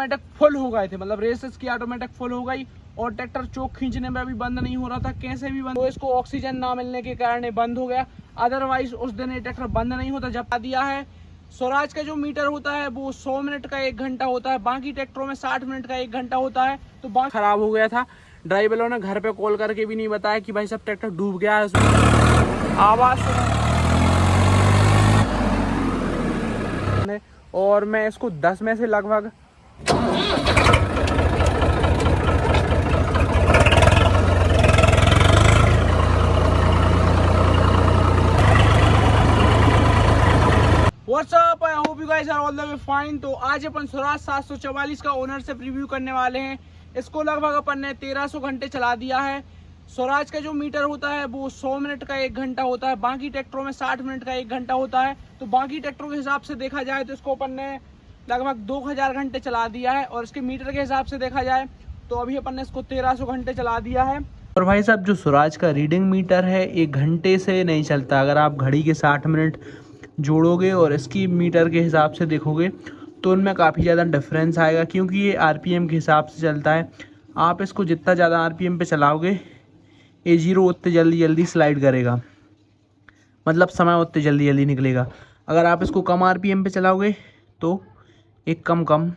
Automatic full हो गए थे, मतलब रेसेस की ऑटोमेटिक फुल हो गई और ट्रैक्टर चोक खींचने में भी बंद नहीं हो रहा था, कैसे भी बंद, तो इसको ऑक्सीजन ना मिलने के कारण ये बंद हो गया। अदरवाइज उस दिन ये ट्रैक्टर बंद नहीं होता। जब दिया है स्वराज का जो मीटर होता है वो 100 मिनट का 1 घंटा होता है, बाकी ट्रैक्टरों में 60 मिनट का 1 घंटा होता है। तो बाकी खराब हो गया था। ड्राइवरों ने घर पे कॉल करके भी नहीं बताया कि भाई सब ट्रैक्टर डूब गया है। उसमें आवाज और मैं इसको 10 में से लगभग WhatsApp, I hope you guys are all the way fine. तो आज अपन स्वराज 744 का ओनर से रिव्यू करने वाले हैं। इसको लगभग अपन ने 1300 घंटे चला दिया है। स्वराज का जो मीटर होता है वो 100 मिनट का 1 घंटा होता है, बाकी ट्रैक्टरों में 60 मिनट का 1 घंटा होता है। तो बाकी ट्रैक्टरों के हिसाब से देखा जाए तो इसको अपन ने लगभग 2000 घंटे चला दिया है, और इसके मीटर के हिसाब से देखा जाए तो अभी अपन ने इसको 1300 घंटे चला दिया है। और भाई साहब जो स्वराज का रीडिंग मीटर है 1 घंटे से नहीं चलता। अगर आप घड़ी के 60 मिनट जोड़ोगे और इसकी मीटर के हिसाब से देखोगे तो उनमें काफ़ी ज़्यादा डिफरेंस आएगा, क्योंकि ये आरपीएम के हिसाब से चलता है। आप इसको जितना ज़्यादा आरपीएम पे चलाओगे ए जीरो उतने जल्दी जल्दी स्लाइड करेगा, मतलब समय उतने जल्दी जल्दी निकलेगा। अगर आप इसको कम आरपीएम पे चलाओगे तो एक कम कम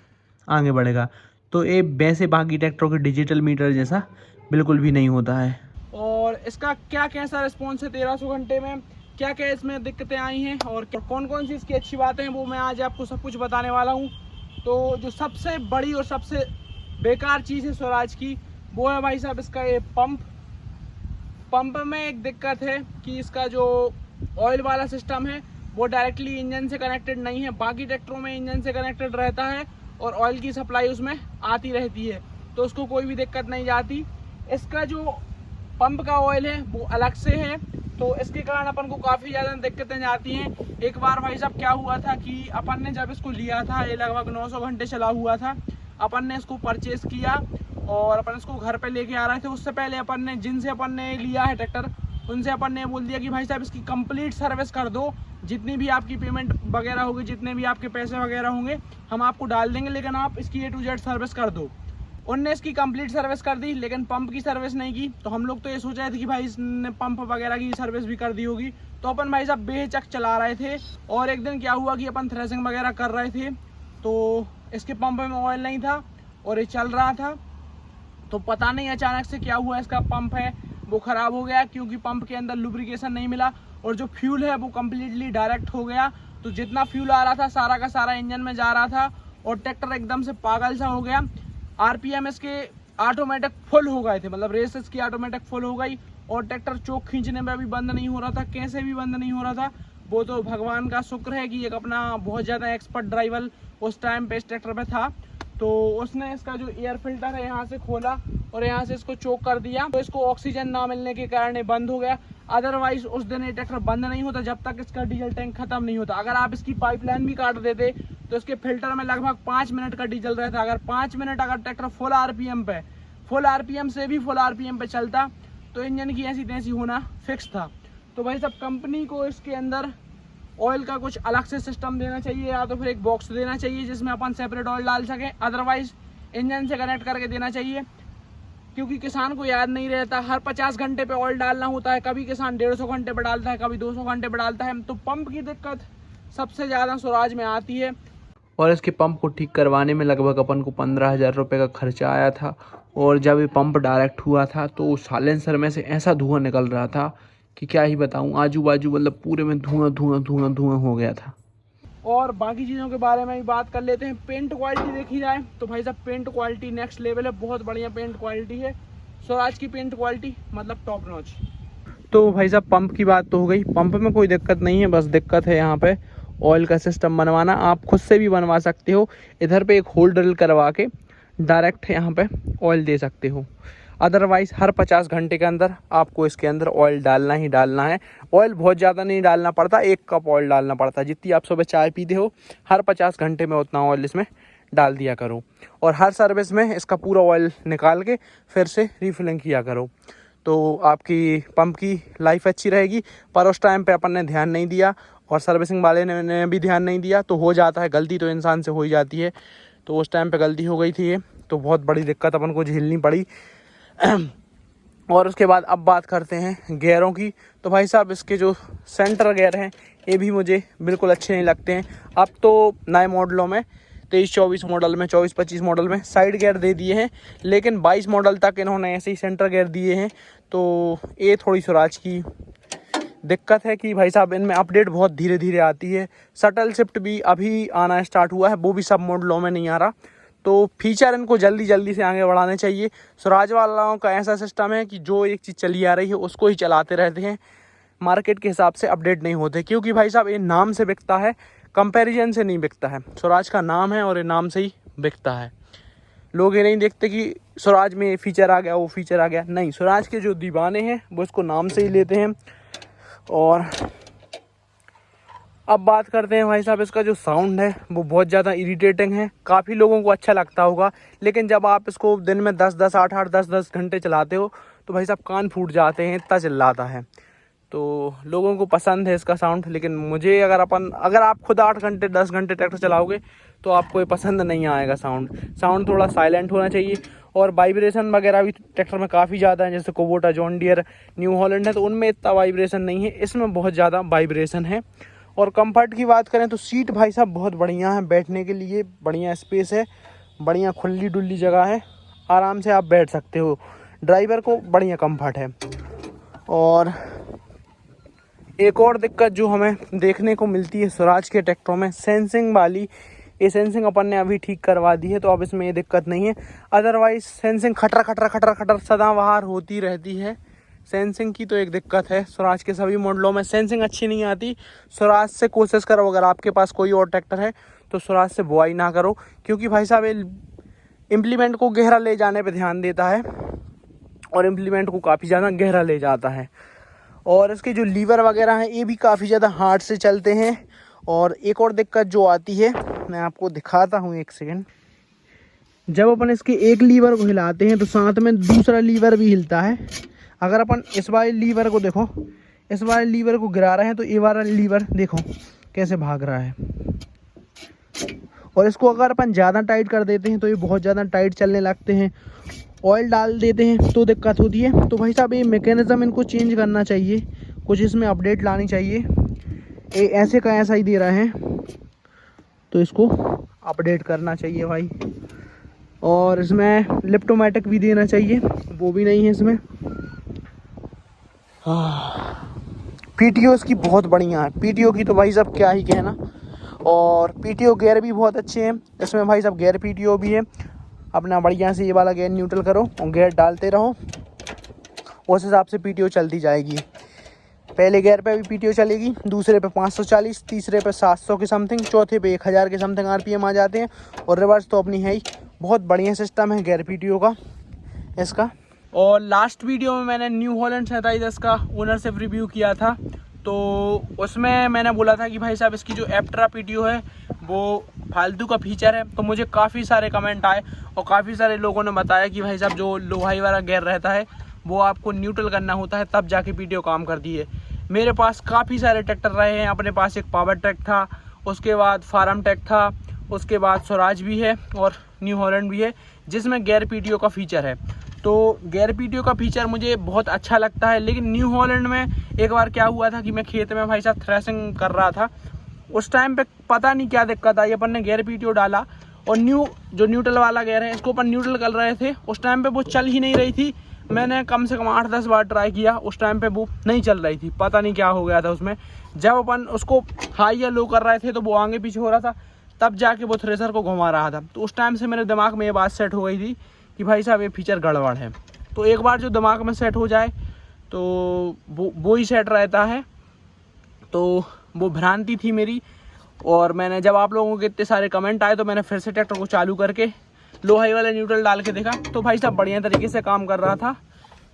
आगे बढ़ेगा। तो ये वैसे बाकी ट्रैक्टरों के डिजिटल मीटर जैसा बिल्कुल भी नहीं होता है। और इसका क्या कैसा रिस्पॉन्स है 1300 घंटे में, क्या क्या इसमें दिक्कतें आई हैं और कौन कौन सी इसकी अच्छी बातें हैं, वो मैं आज आपको सब कुछ बताने वाला हूँ। तो जो सबसे बड़ी और सबसे बेकार चीज़ है स्वराज की वो है भाई साहब इसका ये पंप में एक दिक्कत है कि इसका जो ऑयल वाला सिस्टम है वो डायरेक्टली इंजन से कनेक्टेड नहीं है। बाकी ट्रैक्टरों में इंजन से कनेक्टेड रहता है और ऑयल की सप्लाई उसमें आती रहती है, तो उसको कोई भी दिक्कत नहीं जाती। इसका जो पंप का ऑयल है वो अलग से है, तो इसके कारण अपन को काफ़ी ज़्यादा दिक्कतें जाती हैं। एक बार भाई साहब क्या हुआ था कि अपन ने जब इसको लिया था, ये लगभग 900 घंटे चला हुआ था, अपन ने इसको परचेज़ किया और अपन इसको घर पे लेके आ रहे थे। उससे पहले अपन ने जिनसे अपन ने लिया है ट्रैक्टर उनसे अपन ने बोल दिया कि भाई साहब इसकी कंप्लीट सर्विस कर दो, जितनी भी आपकी पेमेंट वगैरह होगी, जितने भी आपके पैसे वगैरह होंगे हम आपको डाल देंगे, लेकिन आप इसकी A to Z सर्विस कर दो। उनने इसकी कंप्लीट सर्विस कर दी, लेकिन पंप की सर्विस नहीं की। तो हम लोग तो ये सोच रहे थे कि भाई इसने पंप वगैरह की सर्विस भी कर दी होगी। तो अपन भाई साहब बेहिचक चला रहे थे, और एक दिन क्या हुआ कि अपन थ्रेसिंग वगैरह कर रहे थे तो इसके पंप में ऑयल नहीं था और ये चल रहा था। तो पता नहीं अचानक से क्या हुआ, इसका पंप है वो ख़राब हो गया, क्योंकि पंप के अंदर लुब्रिकेशन नहीं मिला और जो फ्यूल है वो कम्प्लीटली डायरेक्ट हो गया। तो जितना फ्यूल आ रहा था सारा का सारा इंजन में जा रहा था और ट्रैक्टर एकदम से पागल सा हो गया। आरपीएम इसके ऑटोमेटिक फुल हो गए थे, मतलब रेसेस की ऑटोमेटिक फुल हो गई और ट्रैक्टर चोक खींचने में भी बंद नहीं हो रहा था, कैसे भी बंद नहीं हो रहा था। वो तो भगवान का शुक्र है कि एक अपना बहुत ज़्यादा एक्सपर्ट ड्राइवर उस टाइम पे इस ट्रैक्टर पे था, तो उसने इसका जो एयर फिल्टर है यहाँ से खोला और यहाँ से इसको चोक कर दिया। तो इसको ऑक्सीजन ना मिलने के कारण ये बंद हो गया। अदरवाइज उस दिन ये ट्रैक्टर बंद नहीं होता जब तक इसका डीजल टैंक खत्म नहीं होता। अगर आप इसकी पाइपलाइन भी काट देते तो इसके फिल्टर में लगभग 5 मिनट का डीजल रहता। अगर 5 मिनट अगर ट्रैक्टर फुल आरपीएम से भी फुल आरपीएम पे चलता तो इंजन की ऐसी तैसी होना फिक्स था। तो भाई सब कंपनी को इसके अंदर ऑयल का कुछ अलग से सिस्टम देना चाहिए, या तो फिर एक बॉक्स देना चाहिए जिसमें अपन सेपरेट ऑयल डाल सकें। अदरवाइज इंजन से कनेक्ट करके देना चाहिए, क्योंकि किसान को याद नहीं रहता, हर 50 घंटे पे ऑयल डालना होता है। कभी किसान 150 घंटे पे डालता है, कभी 200 घंटे पे डालता है। तो पंप की दिक्कत सबसे ज़्यादा स्वराज में आती है। और इसके पंप को ठीक करवाने में लगभग अपन को 15,000 रुपये का खर्चा आया था। और जब ये पंप डायरेक्ट हुआ था तो साइलेंसर में से ऐसा धुआं निकल रहा था कि क्या ही बताऊं, आजू बाजू मतलब पूरे में धुआं धुआं धुआं धुआं हो गया था। और बाकी चीज़ों के बारे में भी बात कर लेते हैं। पेंट क्वालिटी देखी जाए तो भाई साहब पेंट क्वालिटी नेक्स्ट लेवल है, बहुत बढ़िया पेंट क्वालिटी है। स्वराज की पेंट क्वालिटी मतलब टॉप नॉच। तो भाई साहब पंप की बात तो हो गई, पंप में कोई दिक्कत नहीं है, बस दिक्कत है यहाँ पे ऑयल का सिस्टम बनवाना। आप खुद से भी बनवा सकते हो, इधर पे एक होल ड्रिल करवा के डायरेक्ट यहाँ पे ऑयल दे सकते हो। अदरवाइज़ हर 50 घंटे के अंदर आपको इसके अंदर ऑयल डालना ही डालना है। ऑयल बहुत ज़्यादा नहीं डालना पड़ता, 1 कप ऑयल डालना पड़ता है। जितनी आप सुबह चाय पीते हो हर 50 घंटे में उतना ऑयल इसमें डाल दिया करो, और हर सर्विस में इसका पूरा ऑयल निकाल के फिर से रिफिलिंग किया करो, तो आपकी पंप की लाइफ अच्छी रहेगी। पर उस टाइम पे अपन ने ध्यान नहीं दिया और सर्विसिंग वाले ने भी ध्यान नहीं दिया, तो हो जाता है, गलती तो इंसान से हो ही जाती है। तो उस टाइम पे गलती हो गई थी ये, तो बहुत बड़ी दिक्कत अपन को झेलनी पड़ी। और उसके बाद अब बात करते हैं गियरों की। तो भाई साहब इसके जो सेंटर गियर हैं ये भी मुझे बिल्कुल अच्छे नहीं लगते हैं। अब तो नए मॉडलों में 23-24 मॉडल में, 24-25 मॉडल में साइड गियर दे दिए हैं, लेकिन 22 मॉडल तक इन्होंने ऐसे ही सेंटर गियर दिए हैं। तो ये थोड़ी स्वराज की दिक्कत है कि भाई साहब इनमें अपडेट बहुत धीरे धीरे आती है। शटल शिफ्ट भी अभी आना स्टार्ट हुआ है, वो भी सब मॉडलों में नहीं आ रहा। तो फीचर इनको जल्दी जल्दी से आगे बढ़ाने चाहिए। स्वराज वालों का ऐसा सिस्टम है कि जो एक चीज़ चली आ रही है उसको ही चलाते रहते हैं, मार्केट के हिसाब से अपडेट नहीं होते। क्योंकि भाई साहब ये नाम से बिकता है, कंपैरिजन से नहीं बिकता है। स्वराज का नाम है और ये नाम से ही बिकता है। लोग ये नहीं देखते कि स्वराज में ये फीचर आ गया, वो फीचर आ गया। नहीं, स्वराज के जो दीवाने हैं वो इसको नाम से ही लेते हैं। और अब बात करते हैं भाई साहब इसका जो साउंड है वो बहुत ज़्यादा इरिटेटिंग है। काफ़ी लोगों को अच्छा लगता होगा, लेकिन जब आप इसको दिन में 10-10, 8-8, 10-10 घंटे चलाते हो तो भाई साहब कान फूट जाते हैं, इतना चिल्लाता है। तो लोगों को पसंद है इसका साउंड, लेकिन मुझे अगर आप खुद 8 घंटे 10 घंटे ट्रैक्टर चलाओगे तो आपको ये पसंद नहीं आएगा। साउंड थोड़ा साइलेंट होना चाहिए। और वाइब्रेशन वगैरह भी ट्रैक्टर में काफ़ी ज़्यादा है, जैसे Kubota, John Deere, new Holland है तो उनमें इतना वाइब्रेशन नहीं है, इसमें बहुत ज़्यादा वाइब्रेशन है। और कंफर्ट की बात करें तो सीट भाई साहब बहुत बढ़िया है, बैठने के लिए बढ़िया स्पेस है, बढ़िया खुली डुल्ली जगह है, आराम से आप बैठ सकते हो। ड्राइवर को बढ़िया कंफर्ट है। और एक और दिक्कत जो हमें देखने को मिलती है स्वराज के ट्रैक्टरों में, सेंसिंग वाली, ये सेंसिंग अपन ने अभी ठीक करवा दी है तो अब इसमें ये दिक्कत नहीं है। अदरवाइज सेंसिंग खटर सदाबहार होती रहती है। सेंसिंग की तो एक दिक्कत है, स्वराज के सभी मॉडलों में सेंसिंग अच्छी नहीं आती। स्वराज से कोशिश करो, अगर आपके पास कोई और ट्रैक्टर है तो स्वराज से बुआई ना करो, क्योंकि भाई साहब ये इम्प्लीमेंट को गहरा ले जाने पे ध्यान देता है और इम्प्लीमेंट को काफ़ी ज़्यादा गहरा ले जाता है। और इसके जो लीवर वगैरह हैं ये भी काफ़ी ज़्यादा हार्ड से चलते हैं। और एक और दिक्कत जो आती है, मैं आपको दिखाता हूँ, एक सेकेंड। जब अपन इसके एक लीवर को हिलाते हैं तो साथ में दूसरा लीवर भी हिलता है। अगर अपन इस वाले लीवर को देखो, इस वाले लीवर को गिरा रहे हैं तो ये वाला लीवर देखो कैसे भाग रहा है। और इसको अगर अपन ज़्यादा टाइट कर देते हैं तो ये बहुत ज़्यादा टाइट चलने लगते हैं। ऑयल डाल देते हैं तो दिक्कत होती है। तो भाई साहब ये मैकेनिज़्म इनको चेंज करना चाहिए, कुछ इसमें अपडेट लानी चाहिए। ये ऐसे का ऐसा ही दे रहे हैं तो इसको अपडेट करना चाहिए भाई। और इसमें लिफ्टोमेटिक भी देना चाहिए, वो भी नहीं है इसमें। पीटीओ इसकी बहुत बढ़िया है, पीटीओ की तो भाई साहब क्या ही कहना। और पीटीओ गियर भी बहुत अच्छे हैं इसमें भाई साहब, गियर पीटीओ भी है। अपना बढ़िया से ये वाला गियर न्यूट्रल करो और गियर डालते रहो, उस हिसाब से पीटीओ चलती जाएगी। पहले गियर पे भी पीटीओ चलेगी, दूसरे पे 540, तीसरे पे 700 के समथिंग, चौथे पे 1000 के समथिंग आरपीएम आ जाते हैं। और रिवर्स तो अपनी है ही। बहुत बढ़िया सिस्टम है गियर पीटीओ का इसका। और लास्ट वीडियो में मैंने न्यू हॉलैंड 3710 का ओनरशिप रिव्यू किया था, तो उसमें मैंने बोला था कि भाई साहब इसकी जो एप्ट्रा पीटीओ है वो फालतू का फीचर है। तो मुझे काफ़ी सारे कमेंट आए और काफ़ी सारे लोगों ने बताया कि भाई साहब जो लो हाई वाला गियर रहता है वो आपको न्यूट्रल करना होता है, तब जाके पीटीओ काम करती है। मेरे पास काफ़ी सारे ट्रैक्टर रहे हैं, अपने पास एक पावर ट्रैक था, उसके बाद फार्म ट्रैक था, उसके बाद स्वराज भी है और न्यू हॉलैंड भी है, जिसमें गियर पीटीओ का फीचर है। तो गियर पीटीओ का फीचर मुझे बहुत अच्छा लगता है। लेकिन न्यू हॉलैंड में एक बार क्या हुआ था कि मैं खेत में भाई साहब थ्रेसिंग कर रहा था, उस टाइम पे पता नहीं क्या दिक्कत आई, अपन ने गियर पीटीओ डाला और जो न्यूट्रल वाला गियर है इसको अपन न्यूट्रल कर रहे थे, उस टाइम पे वो चल ही नहीं रही थी। मैंने कम से कम 8-10 बार ट्राई किया, उस टाइम पे वो नहीं चल रही थी, पता नहीं क्या हो गया था उसमें। जब अपन उसको हाई या लो कर रहे थे तो वो आगे पीछे हो रहा था, तब जाके वो थ्रेसर को घुमा रहा था। तो उस टाइम से मेरे दिमाग में ये बात सेट हो गई थी कि भाई साहब ये फीचर गड़बड़ है। तो एक बार जो दिमाग में सेट हो जाए तो वो ही सेट रहता है। तो वो भ्रांति थी मेरी। और मैंने जब आप लोगों के इतने सारे कमेंट आए तो मैंने फिर से ट्रैक्टर को चालू करके लो हाई वाला न्यूट्रल डाल के देखा, तो भाई साहब बढ़िया तरीके से काम कर रहा था।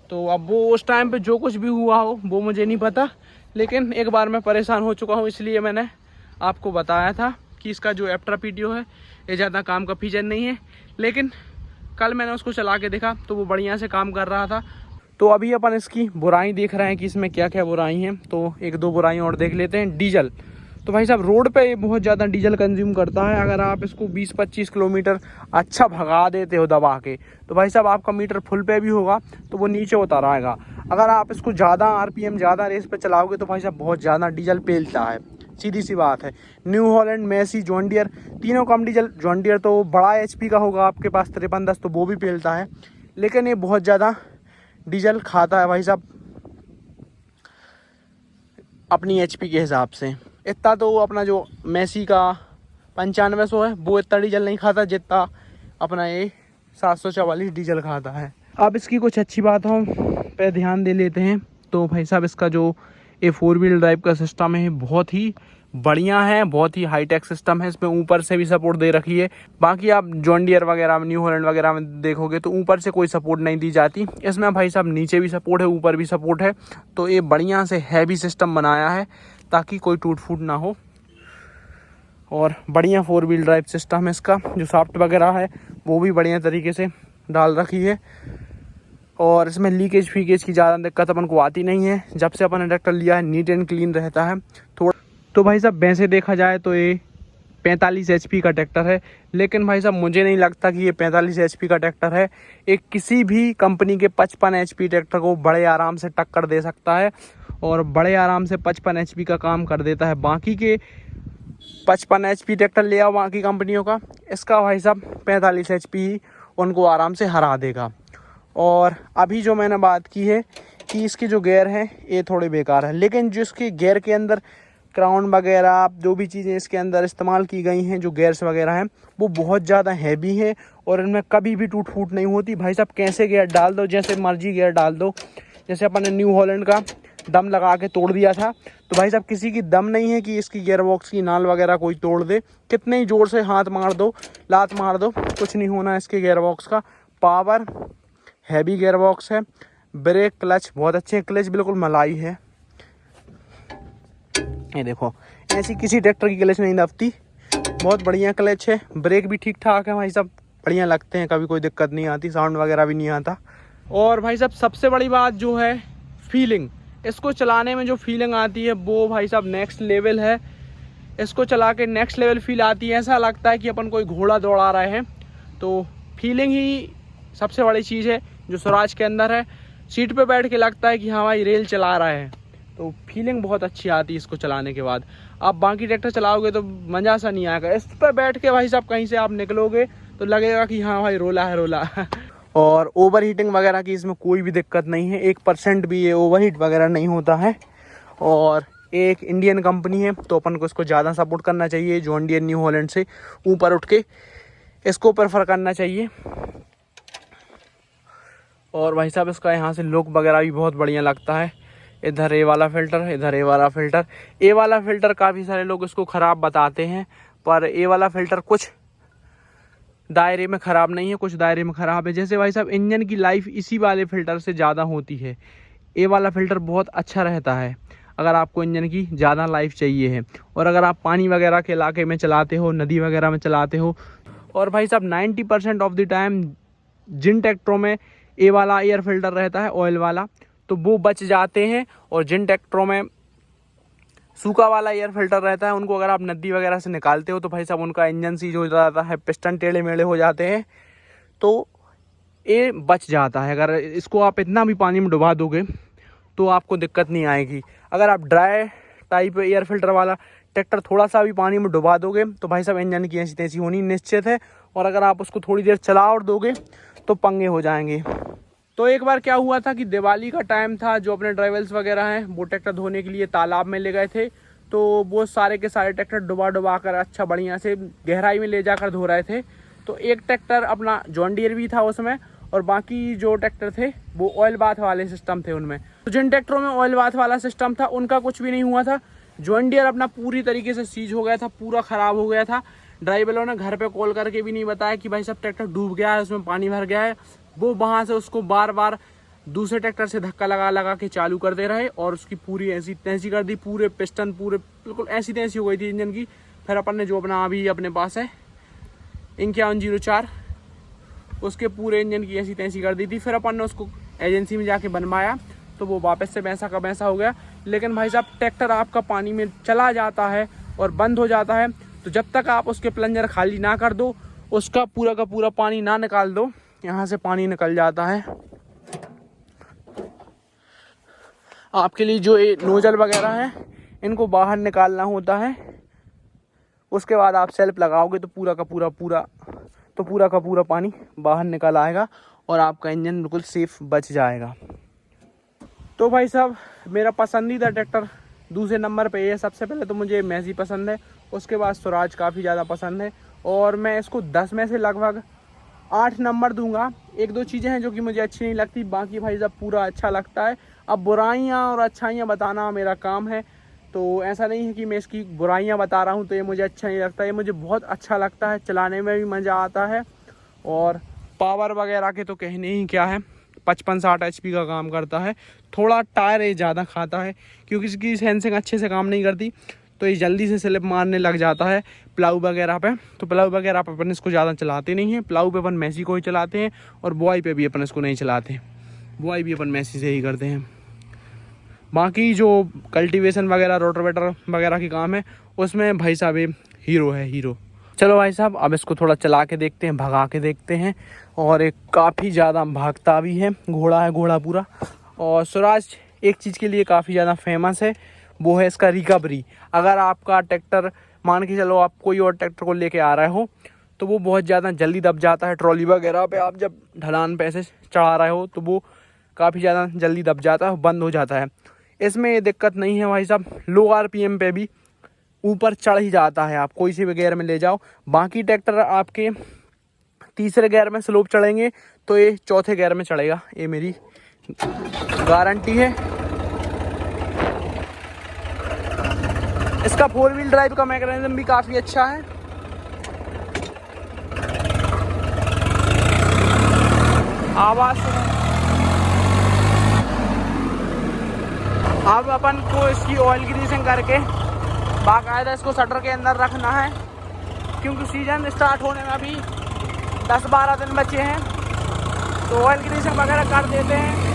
तो अब वो उस टाइम पे जो कुछ भी हुआ हो वो मुझे नहीं पता, लेकिन एक बार मैं परेशान हो चुका हूँ, इसलिए मैंने आपको बताया था कि इसका जो एप्ट्रा पीटीओ है ये ज़्यादा काम का फीचर नहीं है। लेकिन कल मैंने उसको चला के देखा तो वो बढ़िया से काम कर रहा था। तो अभी अपन इसकी बुराई देख रहे हैं कि इसमें क्या क्या बुराई हैं। तो 1-2 बुराई और देख लेते हैं। डीजल, तो भाई साहब रोड पे ये बहुत ज़्यादा डीजल कंज्यूम करता है। अगर आप इसको 20-25 किलोमीटर अच्छा भगा देते हो दबा के, तो भाई साहब आपका मीटर फुल पे भी होगा तो वो नीचे उतर आएगा। अगर आप इसको ज़्यादा आरपीएम ज़्यादा रेस पे चलाओगे तो भाई साहब बहुत ज़्यादा डीजल पेलता है, सीधी सी बात है। New Holland, Massey, John Deere तीनों कम डीजल। जॉन डियर तो बड़ा HP का होगा आपके पास 5310, तो वो भी पेलता है, लेकिन ये बहुत ज़्यादा डीजल खाता है भाई साहब अपनी HP के हिसाब से। इतना तो अपना जो मेसी का 9500 है वो इतना डीजल नहीं खाता जितना अपना ये 744 डीजल खाता है। अब इसकी कुछ अच्छी बातों पे ध्यान दे लेते हैं। तो भाई साहब इसका जो ये 4 व्हील ड्राइव का सिस्टम है बहुत ही बढ़िया है, बहुत ही हाईटेक सिस्टम है। इसमें ऊपर से भी सपोर्ट दे रखी है। बाकी आप जॉन डियर वगैरह में, न्यू हॉलैंड वगैरह में देखोगे तो ऊपर से कोई सपोर्ट नहीं दी जाती। इसमें भाई साहब नीचे भी सपोर्ट है, ऊपर भी सपोर्ट है। तो ये बढ़िया से हैवी सिस्टम बनाया है ताकि कोई टूट फूट ना हो। और बढ़िया 4 व्हील ड्राइव सिस्टम है इसका। जो सॉफ्ट वगैरह है वो भी बढ़िया तरीके से डाल रखी है। और इसमें लीकेज फीकेज की ज़्यादा दिक्कत अपन को आती नहीं है। जब से अपन ने ट्रैक्टर लिया है नीट एंड क्लीन रहता है थोड़ा। तो भाई साहब वैसे देखा जाए तो ये 45 HP का ट्रैक्टर है, लेकिन भाई साहब मुझे नहीं लगता कि ये 45 HP का ट्रैक्टर है। एक किसी भी कंपनी के 55 HP ट्रैक्टर को बड़े आराम से टक्कर दे सकता है और बड़े आराम से 55 HP का काम कर देता है। बाकी के 55 HP ट्रैक्टर ले आओ बाकी कंपनियों का, इसका भाई साहब 45 HP ही उनको आराम से हरा देगा। और अभी जो मैंने बात की है कि इसके जो गियर हैं ये थोड़े बेकार है, लेकिन जो इसके गियर के अंदर क्राउन वगैरह जो भी चीज़ें इसके अंदर इस्तेमाल की गई हैं, जो गियर्स वगैरह हैं वो बहुत ज़्यादा हैवी है और इनमें कभी भी टूट फूट नहीं होती। भाई साहब कैसे गियर डाल दो, जैसे मर्जी गियर डाल दो। जैसे अपन ने न्यू हॉलैंड का दम लगा के तोड़ दिया था, तो भाई साहब किसी की दम नहीं है कि इसकी गियर बॉक्स की नाल वगैरह कोई तोड़ दे। कितने ही ज़ोर से हाथ मार दो, लात मार दो, कुछ नहीं होना इसके गियर बॉक्स का। पावर हैवी गियर बॉक्स है। ब्रेक क्लच बहुत अच्छे हैं, क्लच बिल्कुल मलाई है। ये देखो ऐसी किसी ट्रैक्टर की क्लच नहीं दबती, बहुत बढ़िया क्लच है। ब्रेक भी ठीक ठाक है भाई साहब, बढ़िया लगते हैं, कभी कोई दिक्कत नहीं आती, साउंड वगैरह भी नहीं आता। और भाई साहब सबसे बड़ी बात जो है फीलिंग, इसको चलाने में जो फीलिंग आती है वो भाई साहब नेक्स्ट लेवल है। इसको चला के नेक्स्ट लेवल फील आती है, ऐसा लगता है कि अपन कोई घोड़ा दौड़ा रहे हैं। तो फीलिंग ही सबसे बड़ी चीज़ है जो स्वराज के अंदर है। सीट पे बैठ के लगता है कि हाँ भाई रेल चला रहा है, तो फीलिंग बहुत अच्छी आती है इसको चलाने के बाद। आप बाकी ट्रैक्टर चलाओगे तो मज़ा सा नहीं आएगा। इस पर बैठ के भाई साहब कहीं से आप निकलोगे तो लगेगा कि हाँ भाई रोला है रोला। और ओवर हीटिंग वगैरह की इसमें कोई भी दिक्कत नहीं है, 1% भी ये ओवर हीट वगैरह नहीं होता है। और एक इंडियन कंपनी है तो अपन को इसको ज़्यादा सपोर्ट करना चाहिए। जॉन डियर, न्यू हॉलैंड से ऊपर उठ के इसको प्रेफर करना चाहिए। और भाई साहब इसका यहाँ से लुक वगैरह भी बहुत बढ़िया लगता है। इधर ए वाला फ़िल्टर, इधर ए वाला फ़िल्टर। ए वाला फ़िल्टर काफ़ी सारे लोग इसको ख़राब बताते हैं, पर ए वाला फ़िल्टर कुछ दायरे में ख़राब नहीं है, कुछ दायरे में ख़राब है। जैसे भाई साहब इंजन की लाइफ इसी वाले फ़िल्टर से ज़्यादा होती है। ए वाला फ़िल्टर बहुत अच्छा रहता है अगर आपको इंजन की ज़्यादा लाइफ चाहिए है, और अगर आप पानी वगैरह के इलाके में चलाते हो, नदी वगैरह में चलाते हो। और भाई साहब 90% ऑफ द टाइम जिन ट्रैक्टरों में ए वाला एयर फिल्टर रहता है, ऑयल वाला, तो वो बच जाते हैं। और जिन ट्रैक्टरों में सूखा वाला एयर फिल्टर रहता है उनको अगर आप नदी वगैरह से निकालते हो तो भाई साहब उनका इंजन सीज हो जाता है, पिस्टन टेढ़े मेढ़े हो जाते हैं, तो ये बच जाता है। अगर इसको आप इतना भी पानी में डुबा दोगे तो आपको दिक्कत नहीं आएगी। अगर आप ड्राई टाइप एयर फिल्टर वाला ट्रैक्टर थोड़ा सा भी पानी में डुबा दोगे तो भाई साहब इंजन की ऐसी तैसी होनी निश्चित है। और अगर आप उसको थोड़ी देर चला और दोगे तो पंगे हो जाएंगे। तो एक बार क्या हुआ था कि दिवाली का टाइम था, जो अपने ड्राइवर्स वगैरह हैं वो ट्रैक्टर धोने के लिए तालाब में ले गए थे। तो वो सारे के सारे ट्रैक्टर डुबा कर अच्छा बढ़िया से गहराई में ले जाकर धो रहे थे। तो एक ट्रैक्टर अपना जॉन डियर भी था उसमें, और बाकी जो ट्रैक्टर थे वो ऑयल बाथ वाले सिस्टम थे उनमें। तो जिन ट्रैक्टरों में ऑयल बाथ वाला सिस्टम था उनका कुछ भी नहीं हुआ था। जॉन डियर अपना पूरी तरीके से सीज हो गया था, पूरा ख़राब हो गया था। ड्राइवरों ने घर पे कॉल करके भी नहीं बताया कि भाई साहब ट्रैक्टर डूब गया है, उसमें पानी भर गया है। वो वहाँ से उसको बार बार दूसरे ट्रैक्टर से धक्का लगा के चालू करते रहे और उसकी पूरी ऐसी तैसी कर दी, पूरे पिस्टन पूरे बिल्कुल ऐसी तैसी हो गई थी इंजन की। फिर अपन ने जो अपना अभी अपने पास है 5104, उसके पूरे इंजन की ऐसी तैसी कर दी थी। फिर अपन ने उसको एजेंसी में जाके बनवाया तो वो वापस से वैसा का वैसा हो गया। लेकिन भाई साहब ट्रैक्टर आपका पानी में चला जाता है और बंद हो जाता है, तो जब तक आप उसके प्लंजर खाली ना कर दो, उसका पूरा का पूरा पानी ना निकाल दो, यहाँ से पानी निकल जाता है। आपके लिए जो ये नोजल वगैरह है इनको बाहर निकालना होता है। उसके बाद आप सेल्फ लगाओगे तो पूरा का पूरा पानी बाहर निकल आएगा और आपका इंजन बिल्कुल सेफ बच जाएगा। तो भाई साहब, मेरा पसंदीदा ट्रैक्टर दूसरे नंबर पे ये है। सबसे पहले तो मुझे मैजी पसंद है, उसके बाद स्वराज काफ़ी ज़्यादा पसंद है और मैं इसको 10 में से लगभग 8 नंबर दूंगा। एक दो चीज़ें हैं जो कि मुझे अच्छी नहीं लगती, बाकी भाई साहब पूरा अच्छा लगता है। अब बुराइयां और अच्छाइयां बताना मेरा काम है, तो ऐसा नहीं है कि मैं इसकी बुराइयां बता रहा हूं तो ये मुझे अच्छा नहीं लगता। ये मुझे बहुत अच्छा लगता है, चलाने में भी मज़ा आता है और पावर वगैरह के तो कहने ही क्या है। 55-60 HP का काम करता है। थोड़ा टायर ये ज़्यादा खाता है क्योंकि इसकी सेंसिंग अच्छे से काम नहीं करती, तो ये जल्दी से स्लिप मारने लग जाता है प्लाऊ वगैरह पे। तो प्लाऊ वगैरह पे अपन इसको ज़्यादा चलाते नहीं हैं। प्लाऊ पे अपन मैसी को ही चलाते हैं और बुआई पे भी अपन इसको नहीं चलाते, बुआई भी अपन मैसी से ही करते हैं। बाकी जो कल्टीवेशन वगैरह रोटावेटर वगैरह की काम है उसमें भाई साहब ये हीरो है, हीरो। चलो भाई साहब, अब इसको थोड़ा चला के देखते हैं, भगा के देखते हैं। और एक काफ़ी ज़्यादा भागता भी है, घोड़ा है, घोड़ा पूरा। और स्वराज एक चीज़ के लिए काफ़ी ज़्यादा फेमस है, वो है इसका रिकवरी। अगर आपका ट्रैक्टर, मान के चलो आप कोई और ट्रैक्टर को लेके आ रहे हो, तो वो बहुत ज़्यादा जल्दी दब जाता है। ट्रॉली वगैरह पे आप जब ढलान पे ऐसे चढ़ा रहे हो तो वो काफ़ी ज़्यादा जल्दी दब जाता है, बंद हो जाता है। इसमें ये दिक्कत नहीं है भाई साहब, लो RPM पे भी ऊपर चढ़ ही जाता है। आप कोई से भी गियर में ले जाओ, बाकी ट्रैक्टर आपके तीसरे गियर में स्लोप चढ़ेंगे तो ये चौथे गियर में चढ़ेगा, ये मेरी गारंटी है। इसका 4 व्हील ड्राइव का मैकेनिज्म भी काफ़ी अच्छा है। आवाज़ अब अपन को इसकी ऑयल ग्रीसिंग करके बाकायदा इसको शटर के अंदर रखना है, क्योंकि सीजन स्टार्ट होने में अभी 10-12 दिन बचे हैं। तो ऑयल ग्रीसिंग वगैरह कर देते हैं।